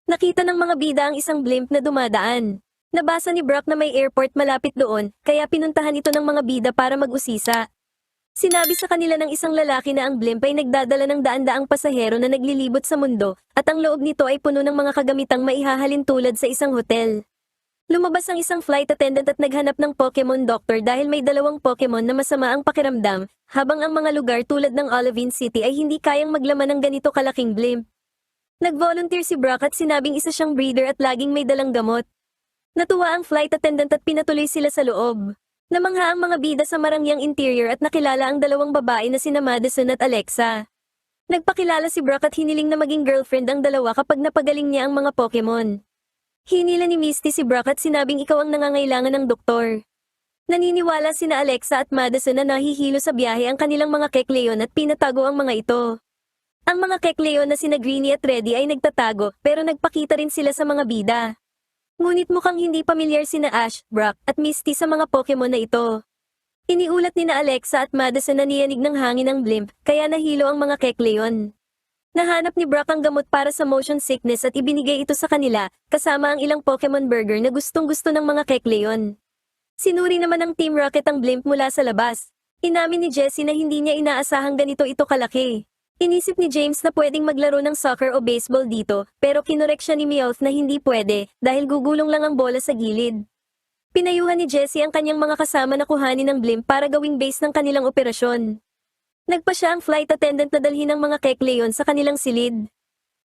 Nakita ng mga bida ang isang blimp na dumadaan. Nabasa ni Brock na may airport malapit doon, kaya pinuntahan ito ng mga bida para mag-usisa. Sinabi sa kanila ng isang lalaki na ang blimp ay nagdadala ng daan-daang pasahero na naglilibot sa mundo, at ang loob nito ay puno ng mga kagamitang maihahalin tulad sa isang hotel. Lumabas ang isang flight attendant at naghanap ng Pokemon Doctor dahil may dalawang Pokemon na masama ang pakiramdam, habang ang mga lugar tulad ng Olivine City ay hindi kayang maglaman ng ganito kalaking blimp. Nag-volunteer si Brock at sinabing isa siyang breeder at laging may dalang gamot. Natuwa ang flight attendant at pinatuloy sila sa loob. Namangha ang mga bida sa marangyang interior at nakilala ang dalawang babae na sina Madison at Alexa. Nagpakilala si Brock at hiniling na maging girlfriend ang dalawa kapag napagaling niya ang mga Pokemon. Hinila ni Misty si Brock at sinabing ikaw ang nangangailangan ng doktor. Naniniwala sina Alexa at Madison na nahihilo sa biyahe ang kanilang mga Kecleon at pinatago ang mga ito. Ang mga Kecleon na sina Greenie at Reddy ay nagtatago pero nagpakita rin sila sa mga bida. Ngunit mukhang hindi pamilyar sina Ash, Brock at Misty sa mga Pokemon na ito. Iniulat ni na Alexa at Madison na niyanig ng hangin ang blimp kaya nahilo ang mga Kecleon. Nahanap ni Brock ang gamot para sa motion sickness at ibinigay ito sa kanila, kasama ang ilang Pokemon burger na gustong-gusto ng mga Kecleon. Sinuri naman ng Team Rocket ang blimp mula sa labas. Inamin ni Jessie na hindi niya inaasahang ganito ito kalaki. Inisip ni James na pwedeng maglaro ng soccer o baseball dito, pero kinorek siya ni Meowth na hindi pwede, dahil gugulong lang ang bola sa gilid. Pinayuhan ni Jessie ang kanyang mga kasama na kuhanin ng blimp para gawing base ng kanilang operasyon. Nagpa siya ang flight attendant na dalhin ang mga Kecleon sa kanilang silid.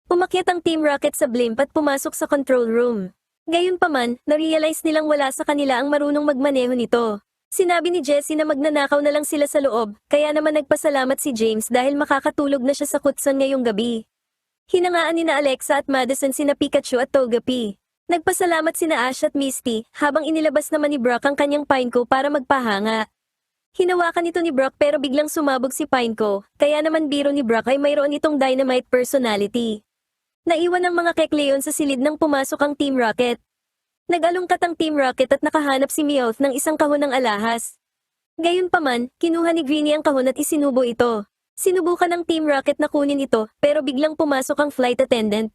Umakyat ang Team Rocket sa blimp at pumasok sa control room. Gayunpaman, na-realize nilang wala sa kanila ang marunong magmaneho nito. Sinabi ni Jessie na magnanakaw na lang sila sa loob, kaya naman nagpasalamat si James dahil makakatulog na siya sa kutsan ngayong gabi. Hinangaan ni na Alexa at Madison sina Pikachu at Togepi. Nagpasalamat sina Ash at Misty, habang inilabas naman ni Brock ang kanyang Pineco para magpahanga. Hinawakan ito ni Brock pero biglang sumabog si Pineco, kaya naman biro ni Brock ay mayroon itong dynamite personality. Naiwan ang mga Kecleon sa silid nang pumasok ang Team Rocket. Nag-alungkat ang Team Rocket at nakahanap si Meowth ng isang kahon ng alahas. Gayunpaman, kinuha ni Greenie ang kahon at isinubo ito. Sinubukan ng Team Rocket na kunin ito, pero biglang pumasok ang flight attendant.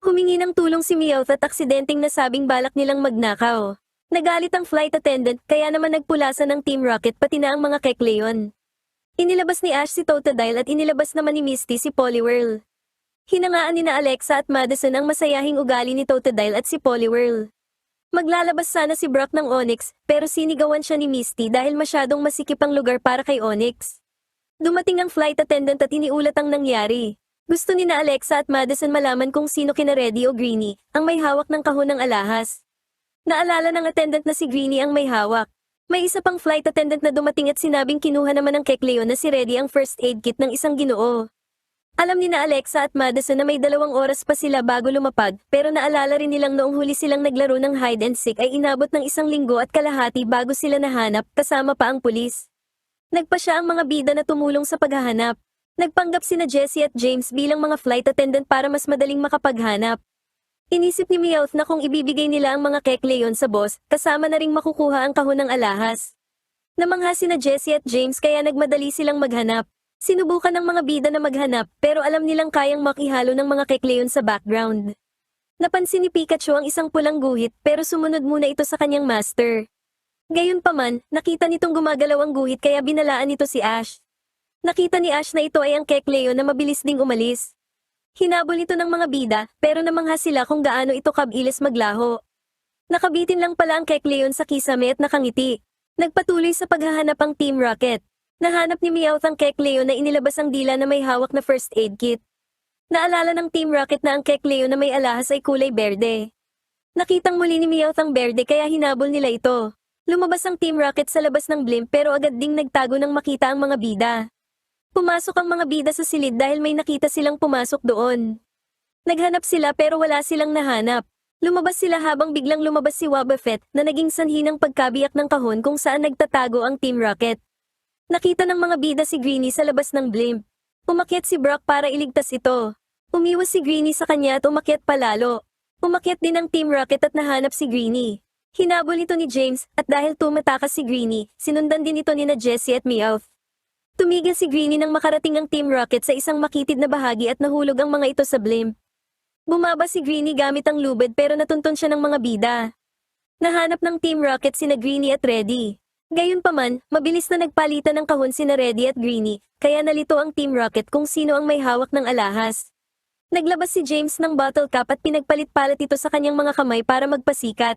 Humingi ng tulong si Meowth at aksidenteng nasabing balak nilang magnakaw. Nagalit ang flight attendant kaya naman nagpulasan ng Team Rocket pati na ang mga Kecleon. Inilabas ni Ash si Totodile at inilabas naman ni Misty si Poliwhirl. Hinangaan ni na Alexa at Madison ang masayahing ugali ni Totodile at si Poliwhirl. Maglalabas sana si Brock ng Onix pero sinigawan siya ni Misty dahil masyadong masikip ang lugar para kay Onix. Dumating ang flight attendant at iniulat ang nangyari. Gusto ni na Alexa at Madison malaman kung sino kina Reddy o Greenie ang may hawak ng kahon ng alahas. Naalala ng attendant na si Greenie ang may hawak. May isa pang flight attendant na dumating at sinabing kinuha naman ng Kecleon na si Reddy ang first aid kit ng isang Ginoo. Alam ni na Alexa at Madison na may 2 oras pa sila bago lumapag, pero naalala rin nilang noong huli silang naglaro ng hide and seek ay inabot ng 1 linggo at kalahati bago sila nahanap, kasama pa ang pulis. Nagpa siya ang mga bida na tumulong sa paghahanap. Nagpanggap sina Jessie at James bilang mga flight attendant para mas madaling makapaghanap. Inisip ni Meowth na kung ibibigay nila ang mga Kecleon sa boss, kasama na ring makukuha ang kahon ng alahas. Namangha sina Jessie at James kaya nagmadali silang maghanap. Sinubukan ng mga bida na maghanap pero alam nilang kayang makihalo ng mga Kecleon sa background. Napansin ni Pikachu ang isang pulang guhit pero sumunod muna ito sa kanyang master. Gayunpaman, nakita nitong gumagalaw ang guhit kaya binalaan nito si Ash. Nakita ni Ash na ito ay ang Kecleon na mabilis ding umalis. Hinabol ito ng mga bida, pero namangha sila kung gaano ito kabilis maglaho. Nakabitin lang pala ang Kecleon sa kisame at nakangiti. Nagpatuloy sa paghahanap ang Team Rocket. Nahanap ni Meowth ang Kecleon na inilabas ang dila na may hawak na first aid kit. Naalala ng Team Rocket na ang Kecleon na may alahas ay kulay berde. Nakitang muli ni Meowth ang berde kaya hinabol nila ito. Lumabas ang Team Rocket sa labas ng blimp pero agad ding nagtago nang makita ang mga bida. Pumasok ang mga bida sa silid dahil may nakita silang pumasok doon. Naghanap sila pero wala silang nahanap. Lumabas sila habang biglang lumabas si Wobbuffet na naging sanhi ng pagkabiyak ng kahon kung saan nagtatago ang Team Rocket. Nakita ng mga bida si Greenie sa labas ng blimp. Umakyat si Brock para iligtas ito. Umiwas si Greenie sa kanya at umakyat palalo. Umakyat din ang Team Rocket at nahanap si Greenie. Hinabol ito ni James at dahil tumatakas si Greenie, sinundan din ito ni na Jessie at Meowth. Tumigil si Greenie nang makarating ang Team Rocket sa isang makitid na bahagi at nahulog ang mga ito sa blimp. Bumaba si Greenie gamit ang lubid pero natuntun siya ng mga bida. Nahanap ng Team Rocket sina Greenie at Reddy. Gayunpaman, mabilis na nagpalitan ng kahon sina Reddy at Greenie, kaya nalito ang Team Rocket kung sino ang may hawak ng alahas. Naglabas si James ng bottle cap at pinagpalit-palit ito sa kanyang mga kamay para magpasikat.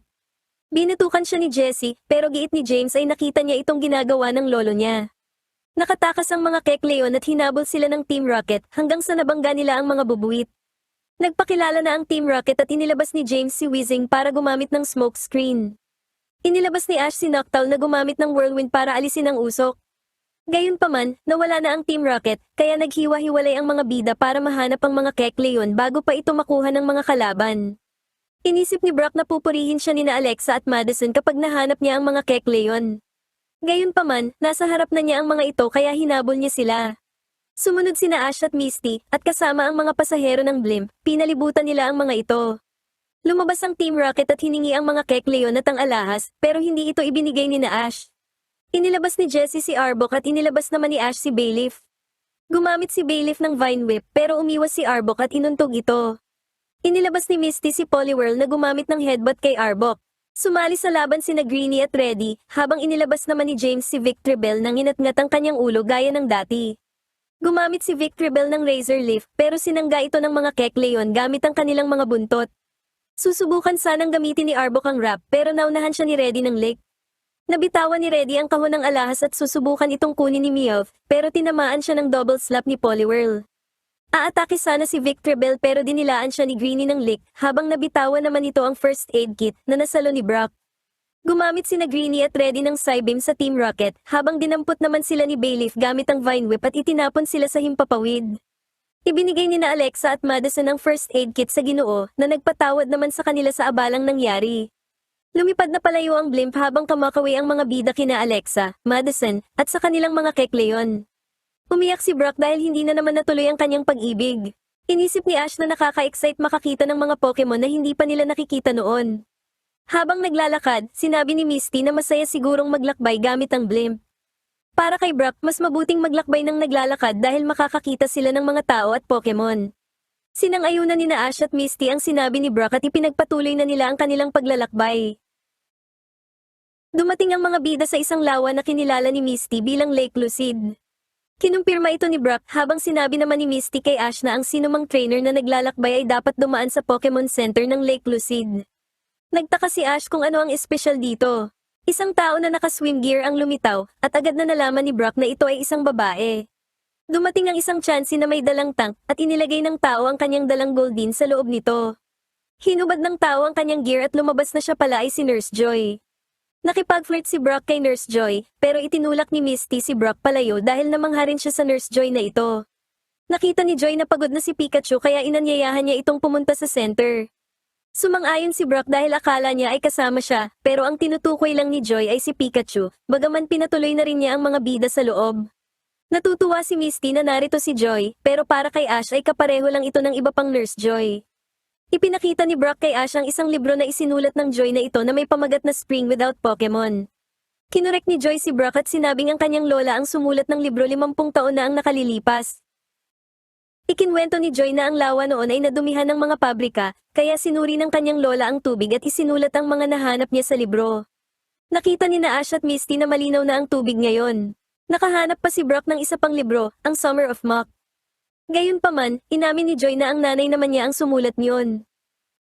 Binutukan siya ni Jessie, pero giit ni James ay nakita niya itong ginagawa ng lolo niya. Nakatakas ang mga Kekleon at hinabol sila ng Team Rocket hanggang sa nabangga nila ang mga bubuwit. Nagpakilala na ang Team Rocket at inilabas ni James si Weezing para gumamit ng smoke screen. Inilabas ni Ash si Noctowl na gumamit ng whirlwind para alisin ang usok. Gayunpaman, nawala na ang Team Rocket, kaya naghiwa-hiwalay ang mga bida para mahanap ang mga Kekleon bago pa ito makuha ng mga kalaban. Inisip ni Brock na pupurihin siya nina Alexa at Madison kapag nahanap niya ang mga Kekleon. Gayunpaman, nasa harap na niya ang mga ito kaya hinabol niya sila. Sumunod sina Ash at Misty, at kasama ang mga pasahero ng blimp, pinalibutan nila ang mga ito. Lumabas ang Team Rocket at hiningi ang mga Kekleon at ang alahas, pero hindi ito ibinigay ni na Ash. Inilabas ni Jessie si Arbok at inilabas naman ni Ash si Bayleaf. Gumamit si Bayleaf ng Vine Whip pero umiwas si Arbok at inuntog ito. Inilabas ni Misty si Poliwhirl na gumamit ng headbutt kay Arbok. Sumali sa laban sina Greenie at Reddy, habang inilabas naman ni James si Victreebel nang inatngat ang kanyang ulo gaya ng dati. Gumamit si Victreebel ng Razor Leaf pero sinangga ito ng mga Kekleon gamit ang kanilang mga buntot. Susubukan sanang gamitin ni Arbok ang wrap pero naunahan siya ni Reddy ng lick. Nabitawan ni Reddy ang kahon ng alahas at susubukan itong kunin ni Meowth, pero tinamaan siya ng double slap ni Poliwhirl. Aatake sana si Victreebel pero dinilaan siya ni Greenie ng lick, habang nabitawan naman ito ang first aid kit na nasalo ni Brock. Gumamit sina Greenie at Reddy ng Psybeam sa Team Rocket, habang dinampot naman sila ni Bayleaf gamit ang Vine Whip at itinapon sila sa himpapawid. Ibinigay ni na Alexa at Madison ang first aid kit sa Ginoo, na nagpatawad naman sa kanila sa abalang nangyari. Lumipad na palayo ang blimp habang kamakaway ang mga bida kina Alexa, Madison, at sa kanilang mga Kekleon. Umiyak si Brock dahil hindi na naman natuloy ang kanyang pag-ibig. Inisip ni Ash na nakaka-excite makakita ng mga Pokemon na hindi pa nila nakikita noon. Habang naglalakad, sinabi ni Misty na masaya sigurong maglakbay gamit ang blimp. Para kay Brock, mas mabuting maglakbay ng naglalakad dahil makakakita sila ng mga tao at Pokemon. Sinang-ayunan ni na Ash at Misty ang sinabi ni Brock at ipinagpatuloy na nila ang kanilang paglalakbay. Dumating ang mga bida sa isang lawa na kinilala ni Misty bilang Lake Lucid. Kinumpirma ito ni Brock habang sinabi naman ni Misty kay Ash na ang sinumang trainer na naglalakbay ay dapat dumaan sa Pokemon Center ng Lake Lucid. Nagtaka si Ash kung ano ang espesyal dito. Isang tao na naka-swim gear ang lumitaw at agad na nalaman ni Brock na ito ay isang babae. Dumating ang isang Chansey na may dalang tank at inilagay ng tao ang kanyang dalang Goldeen sa loob nito. Hinubad ng tao ang kanyang gear at lumabas na siya pala ay si Nurse Joy. Nakipag-flirt si Brock kay Nurse Joy, pero itinulak ni Misty si Brock palayo dahil namangha rin siya sa Nurse Joy na ito. Nakita ni Joy na pagod na si Pikachu kaya inanyayahan niya itong pumunta sa center. Sumang-ayon si Brock dahil akala niya ay kasama siya, pero ang tinutukoy lang ni Joy ay si Pikachu, bagaman pinatuloy na rin niya ang mga bida sa loob. Natutuwa si Misty na narito si Joy, pero para kay Ash ay kapareho lang ito ng iba pang Nurse Joy. Ipinakita ni Brock kay Ash ang isang libro na isinulat ng Joy na ito na may pamagat na Spring Without Pokemon. Kinurek ni Joy si Brock at sinabing ang kanyang lola ang sumulat ng libro 50 taon na ang nakalilipas. Ikinwento ni Joy na ang lawa noon ay nadumihan ng mga pabrika, kaya sinuri ng kanyang lola ang tubig at isinulat ang mga nahanap niya sa libro. Nakita ni na Ash at Misty na malinaw na ang tubig ngayon. Nakahanap pa si Brock ng isa pang libro, ang Summer of Muck. Gayunpaman, inamin ni Joy na ang nanay naman niya ang sumulat niyon.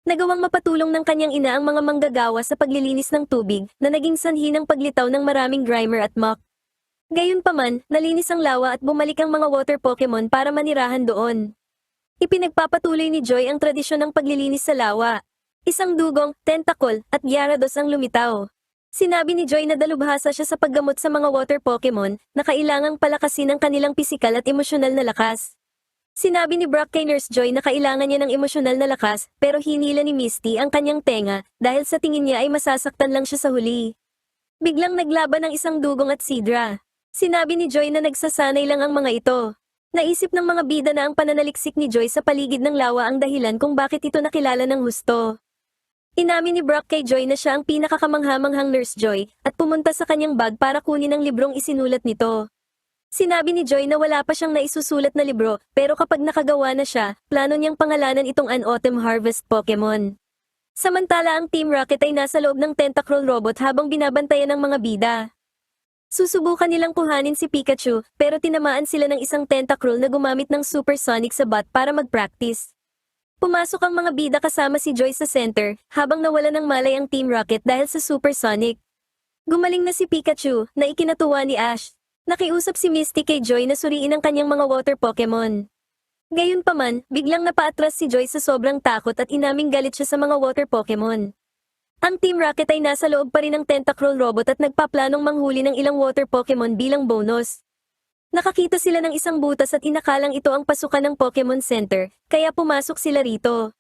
Nagawang mapatulong ng kanyang ina ang mga manggagawa sa paglilinis ng tubig na naging sanhi ng paglitaw ng maraming Grimer at Muck. Gayunpaman, nalinis ang lawa at bumalik ang mga water Pokemon para manirahan doon. Ipinagpapatuloy ni Joy ang tradisyon ng paglilinis sa lawa. Isang dugong, tentacle, at Gyarados ang lumitaw. Sinabi ni Joy na dalubhasa siya sa paggamot sa mga water Pokemon na kailangang palakasin ang kanilang pisikal at emosyonal na lakas. Sinabi ni Brock kay Nurse Joy na kailangan niya ng emosyonal na lakas pero hinila ni Misty ang kanyang tenga dahil sa tingin niya ay masasaktan lang siya sa huli. Biglang naglaban ang isang dugong at Sidra. Sinabi ni Joy na nagsasanay lang ang mga ito. Naisip ng mga bida na ang pananaliksik ni Joy sa paligid ng lawa ang dahilan kung bakit ito nakilala ng husto. Inamin ni Brock kay Joy na siya ang pinakakamanghamanghang Nurse Joy at pumunta sa kanyang bag para kunin ang librong isinulat nito. Sinabi ni Joy na wala pa siyang naisusulat na libro, pero kapag nakagawa na siya, plano niyang pangalanan itong An Autumn Harvest Pokemon. Samantala ang Team Rocket ay nasa loob ng Tentacruel Robot habang binabantayan ng mga bida. Susubukan nilang kuhanin si Pikachu, pero tinamaan sila ng isang Tentacruel na gumamit ng Supersonic sa bat para mag-practice. Pumasok ang mga bida kasama si Joy sa center, habang nawala ng malay ang Team Rocket dahil sa Supersonic. Gumaling na si Pikachu, na ikinatuwa ni Ash. Nakiusap si Misty kay Joy na suriin ang kanyang mga water Pokemon. Gayunpaman, biglang napaatras si Joy sa sobrang takot at inaming galit siya sa mga water Pokemon. Ang Team Rocket ay nasa loob pa rin ng Tentacruel Robot at nagpaplanong manghuli ng ilang water Pokemon bilang bonus. Nakakita sila ng isang butas at inakalang ito ang pasukan ng Pokemon Center, kaya pumasok sila rito.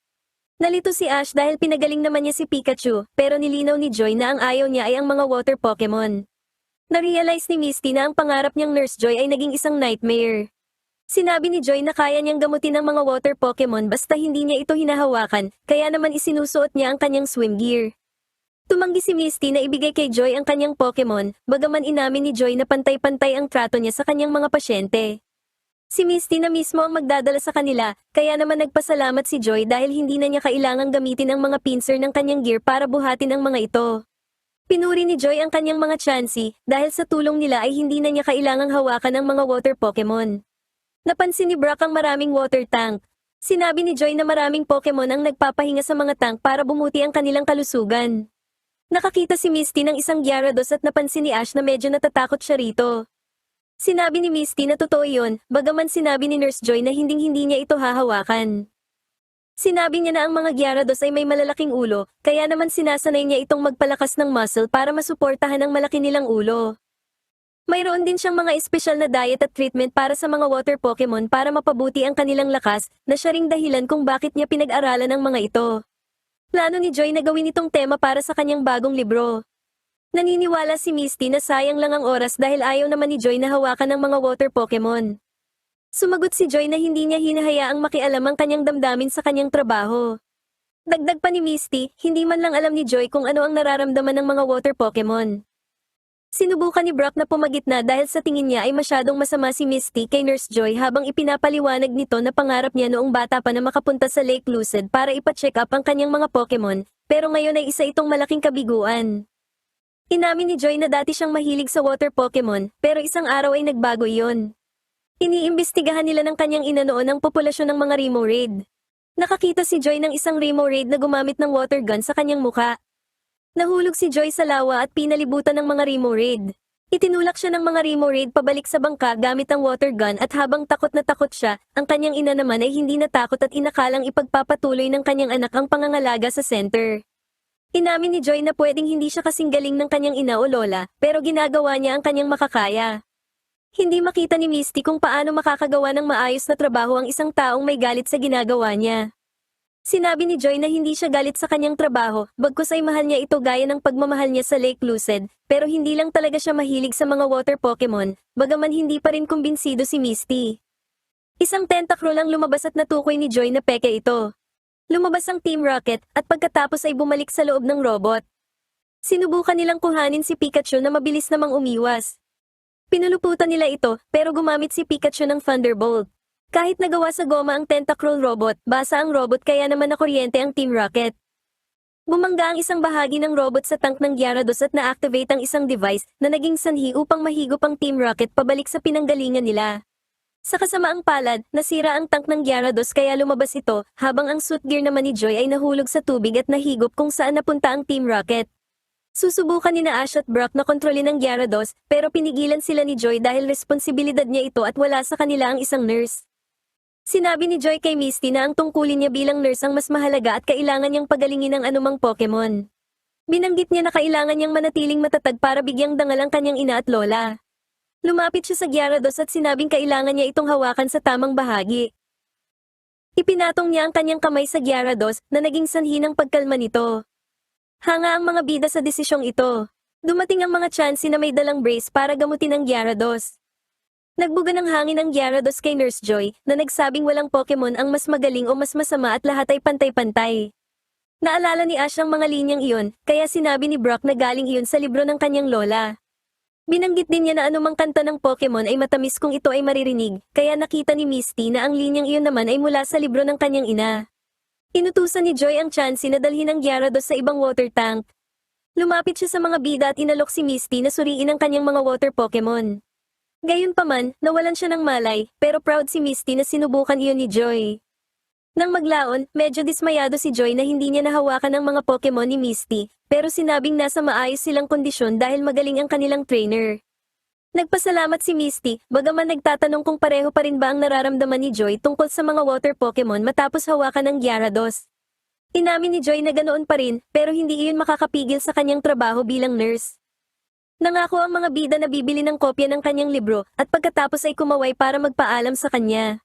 Nalito si Ash dahil pinagaling naman niya si Pikachu, pero nilinaw ni Joy na ang ayaw niya ay ang mga water Pokemon. Narealize ni Misty na ang pangarap niyang Nurse Joy ay naging isang nightmare. Sinabi ni Joy na kaya niyang gamutin ang mga water Pokemon basta hindi niya ito hinahawakan, kaya naman isinusuot niya ang kanyang swim gear. Tumanggi si Misty na ibigay kay Joy ang kanyang Pokemon, bagaman inamin ni Joy na pantay-pantay ang trato niya sa kanyang mga pasyente. Si Misty na mismo ang magdadala sa kanila, kaya naman nagpasalamat si Joy dahil hindi na niya kailangang gamitin ang mga pincer ng kanyang gear para buhatin ang mga ito. Pinuri ni Joy ang kanyang mga Chansey, dahil sa tulong nila ay hindi na niya kailangang hawakan ang mga water Pokemon. Napansin ni Brock ang maraming water tank. Sinabi ni Joy na maraming Pokemon ang nagpapahinga sa mga tank para bumuti ang kanilang kalusugan. Nakakita si Misty ng isang Gyarados at napansin ni Ash na medyo natatakot siya rito. Sinabi ni Misty na totoo yun, bagaman sinabi ni Nurse Joy na hinding-hindi niya ito hahawakan. Sinabi niya na ang mga Gyarados ay may malalaking ulo, kaya naman sinasanay niya itong magpalakas ng muscle para masuportahan ang malaki nilang ulo. Mayroon din siyang mga espesyal na diet at treatment para sa mga water Pokemon para mapabuti ang kanilang lakas, na siya ring dahilan kung bakit niya pinag-aralan ang mga ito. Plano ni Joy na gawin itong tema para sa kanyang bagong libro. Naniniwala si Misty na sayang lang ang oras dahil ayaw naman ni Joy na hawakan ang mga water Pokemon. Sumagot si Joy na hindi niya hinahayaang makialam ang kanyang damdamin sa kanyang trabaho. Dagdag pa ni Misty, hindi man lang alam ni Joy kung ano ang nararamdaman ng mga water Pokemon. Sinubukan ni Brock na pumagitna dahil sa tingin niya ay masyadong masama si Misty kay Nurse Joy habang ipinapaliwanag nito na pangarap niya noong bata pa na makapunta sa Lake Lucid para ipa-check up ang kanyang mga Pokemon, pero ngayon ay isa itong malaking kabiguan. Inamin ni Joy na dati siyang mahilig sa water Pokemon, pero isang araw ay nagbago iyon. Iniimbestigahan nila ng kanyang ina noon ang populasyon ng mga Remoraid. Nakakita si Joy ng isang Remoraid na gumamit ng water gun sa kanyang muka. Nahulog si Joy sa lawa at pinalibutan ng mga Remoraid. Itinulak siya ng mga Remoraid pabalik sa bangka gamit ang water gun at habang takot na takot siya, ang kanyang ina naman ay hindi natakot at inakalang ipagpapatuloy ng kanyang anak ang pangangalaga sa center. Inamin ni Joy na pwedeng hindi siya kasing galing ng kanyang ina o lola, pero ginagawa niya ang kanyang makakaya. Hindi makita ni Misty kung paano makakagawa ng maayos na trabaho ang isang taong may galit sa ginagawa niya. Sinabi ni Joy na hindi siya galit sa kanyang trabaho, bagkus ay mahal niya ito gaya ng pagmamahal niya sa Lake Lucid, pero hindi lang talaga siya mahilig sa mga water Pokemon, bagaman hindi pa rin kumbinsido si Misty. Isang Tentacruel ang lumabas at natukoy ni Joy na peke ito. Lumabas ang Team Rocket at pagkatapos ay bumalik sa loob ng robot. Sinubukan nilang kuhanin si Pikachu na mabilis namang umiwas. Pinuluputan nila ito, pero gumamit si Pikachu ng Thunderbolt. Kahit nagawa sa goma ang Tentacruel Robot, basa ang robot kaya naman nakuryente ang Team Rocket. Bumangga ang isang bahagi ng robot sa tank ng Gyarados at na-activate ang isang device na naging sanhi upang mahigop ang Team Rocket pabalik sa pinanggalingan nila. Sa kasamaang palad, nasira ang tank ng Gyarados kaya lumabas ito, habang ang suit gear naman ni Joy ay nahulog sa tubig at nahigop kung saan napunta ang Team Rocket. Susubukan ni Ash at Brock na kontrolin ang Gyarados, pero pinigilan sila ni Joy dahil responsibilidad niya ito at wala sa kanila ang isang nurse. Sinabi ni Joy kay Misty na ang tungkulin niya bilang nurse ang mas mahalaga at kailangan niyang pagalingin ang anumang Pokemon. Binanggit niya na kailangan niyang manatiling matatag para bigyang dangal ang kanyang ina at lola. Lumapit siya sa Gyarados at sinabing kailangan niya itong hawakan sa tamang bahagi. Ipinatong niya ang kanyang kamay sa Gyarados na naging sanhi ng pagkalma nito. Hanga ang mga bida sa desisyong ito. Dumating ang mga Chansey na may dalang brace para gamutin ang Gyarados. Nagbuga ng hangin ang Gyarados kay Nurse Joy na nagsabing walang Pokemon ang mas magaling o mas masama at lahat ay pantay-pantay. Naalala ni Ash ang mga linyang iyon, kaya sinabi ni Brock na galing iyon sa libro ng kanyang lola. Binanggit din niya na anumang kanta ng Pokemon ay matamis kung ito ay maririnig, kaya nakita ni Misty na ang linyang iyon naman ay mula sa libro ng kanyang ina. Inutusan ni Joy ang Chansey na dalhin ang Gyarados sa ibang water tank. Lumapit siya sa mga bida at inalok si Misty na suriin ang kanyang mga water Pokemon. Gayunpaman, nawalan siya ng malay, pero proud si Misty na sinubukan iyon ni Joy. Nang maglaon, medyo dismayado si Joy na hindi niya nahawakan ang mga Pokemon ni Misty, pero sinabing nasa maayos silang kondisyon dahil magaling ang kanilang trainer. Nagpasalamat si Misty, bagaman nagtatanong kung pareho pa rin ba ang nararamdaman ni Joy tungkol sa mga water Pokemon matapos hawakan ng Gyarados. Inamin ni Joy na ganoon pa rin, pero hindi iyon makakapigil sa kanyang trabaho bilang nurse. Nangako ang mga bida na bibili ng kopya ng kanyang libro, at pagkatapos ay kumaway para magpaalam sa kanya.